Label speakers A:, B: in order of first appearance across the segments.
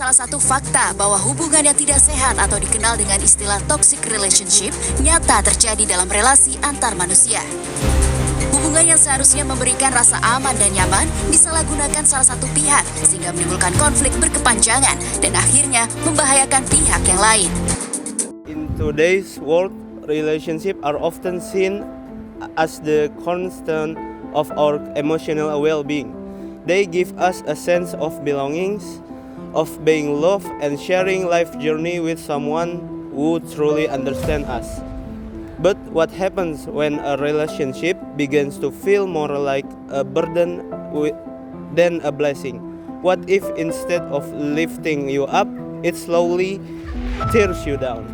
A: salah satu fakta bahwa hubungan yang tidak sehat atau dikenal dengan istilah toxic relationship nyata terjadi dalam relasi antar manusia. Hubungan yang seharusnya memberikan rasa aman dan nyaman disalahgunakan salah satu pihak sehingga menimbulkan konflik berkepanjangan dan akhirnya membahayakan pihak yang lain.
B: In today's world, relationships are often seen as the cornerstone of our emotional well-being. They give us a sense of belonging, of being loved, and sharing life journey with someone who truly understands us. But what happens when a relationship begins to feel more like a burden than a blessing? What if instead of lifting you up, it slowly tears you down?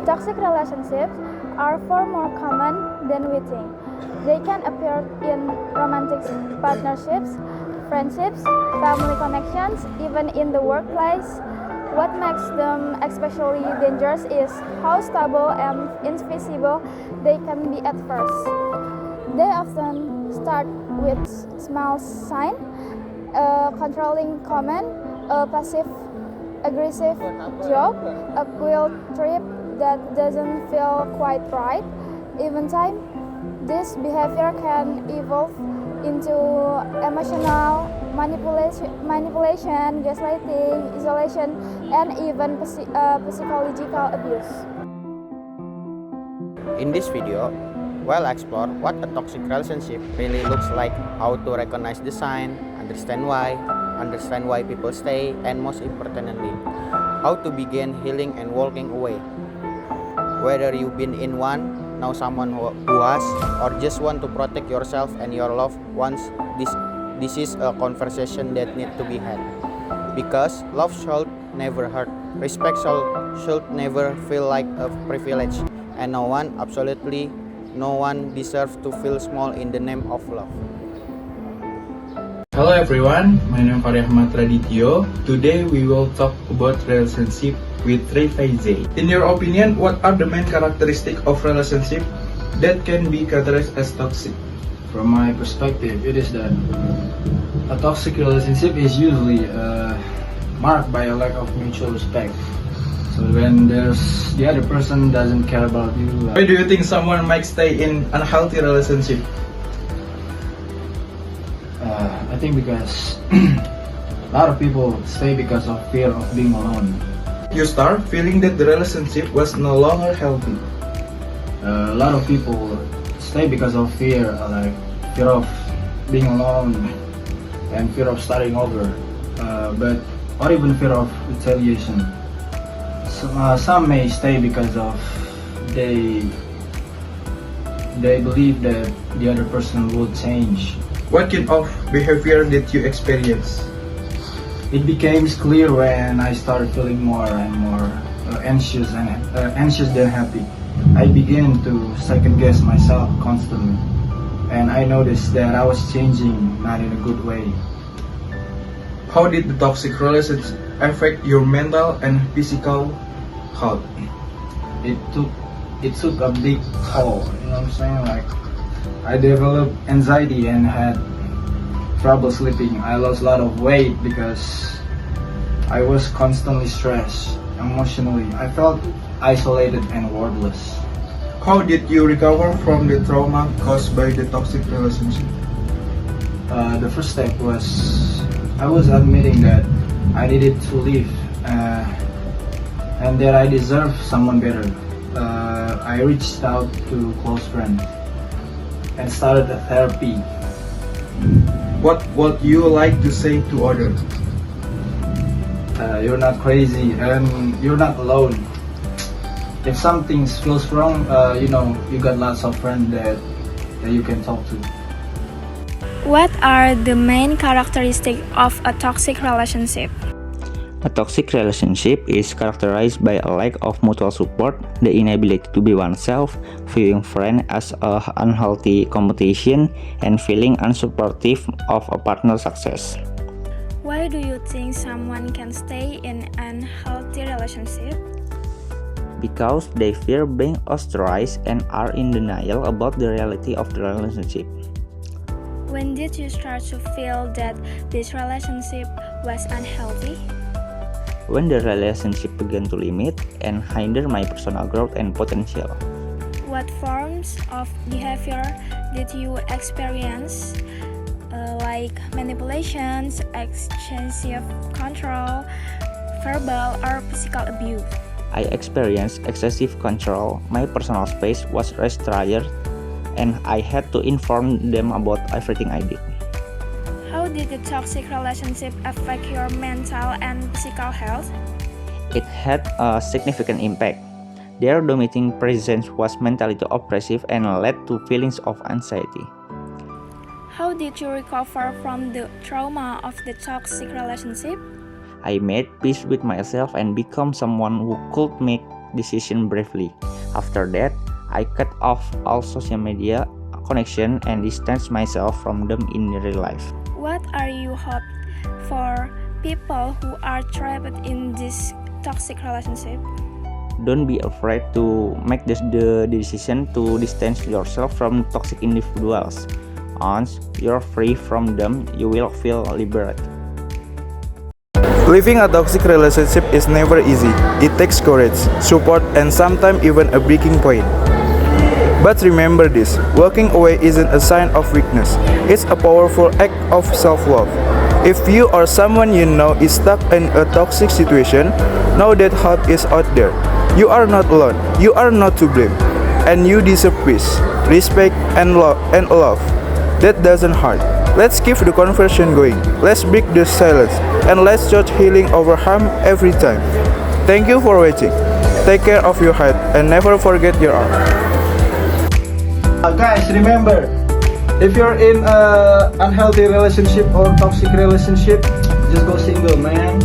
C: Toxic relationships are far more common than we think. They can appear in romantic partnerships, friendships, family connections, even in the workplace. What makes them especially dangerous is how stable and invisible they can be at first. They often start with small signs, a controlling comment, a passive-aggressive joke, a quick trip that doesn't feel quite right. Even time, this behavior can evolve into emotional manipulation, gaslighting, isolation, and even psychological abuse.
D: In this video, we'll explore what a toxic relationship really looks like, how to recognize the sign, understand why people stay, and most importantly, how to begin healing and walking away. Whether you've been in one, know someone who has, or just want to protect yourself and your loved ones, this is a conversation that needs to be had. Because love should never hurt, respect should never feel like a privilege, and absolutely no one deserves to feel small in the name of love.
E: Hello everyone, my name is Farid Ahmad Radityo. Today we will talk about relationship with Ray Faize. In your opinion, what are the main characteristics of relationship that can be characterized as toxic?
F: From my perspective, it is that a toxic relationship is usually marked by a lack of mutual respect. So when the other person doesn't care about you.
E: Why do you think someone might stay in unhealthy relationship?
F: I think because a lot of people stay because of fear of being alone.
E: You start feeling that the relationship was no longer healthy.
F: A lot of people stay because of fear, like fear of being alone and fear of starting over, or even fear of retaliation. Some may stay because of they believe that the other person will change.
E: What kind of behavior did you experience?
F: It became clear when I started feeling more and more anxious than happy. I began to second guess myself constantly, and I noticed that I was changing, not in a good way.
E: How did the toxic relationship affect your mental and physical health?
F: It took a big toll. You know what I'm saying? Like, I developed anxiety and had trouble sleeping. I lost a lot of weight because I was constantly stressed emotionally. I felt isolated and worthless.
E: How did you recover from the trauma caused by the toxic relationship?
F: The first step was I was admitting that I needed to leave and that I deserve someone better. I reached out to close friends and started a therapy.
E: What would you like to say to others?
F: You're not crazy and you're not alone. If something feels wrong, you got lots of friends that you can talk to.
G: What are the main characteristics of a toxic relationship?
H: A toxic relationship is characterized by a lack of mutual support, the inability to be oneself, viewing friends as an unhealthy competition, and feeling unsupportive of a partner's success.
G: Why do you think someone can stay in an unhealthy relationship?
H: Because they fear being ostracized and are in denial about the reality of the relationship.
G: When did you start to feel that this relationship was unhealthy?
H: When the relationship began to limit and hinder my personal growth and potential.
G: What forms of behavior did you experience, like manipulations, excessive control, verbal or physical abuse?
H: I experienced excessive control, my personal space was restricted, and I had to inform them about everything I did.
G: How did the toxic relationship affect your mental and physical health?
H: It had a significant impact. Their dominating presence was mentally oppressive and led to feelings of anxiety.
G: How did you recover from the trauma of the toxic relationship?
H: I made peace with myself and become someone who could make decisions bravely. After that, I cut off all social media connection and distanced myself from them in real life.
G: What are you hope for people who are trapped in this toxic relationship?
H: Don't be afraid to make the decision to distance yourself from toxic individuals. Once you're free from them, you will feel liberated.
I: Living a toxic relationship is never easy. It takes courage, support, and sometimes even a breaking point. But remember this, walking away isn't a sign of weakness. It's a powerful act of self-love. If you or someone you know is stuck in a toxic situation, know that help is out there. You are not alone. You are not to blame. And you deserve peace, respect, and love. That doesn't hurt. Let's keep the conversation going. Let's break the silence. And let's choose healing over harm every time. Thank you for watching. Take care of your heart and never forget your heart.
F: Guys, remember, if you're in a unhealthy relationship or toxic relationship, just go single, man.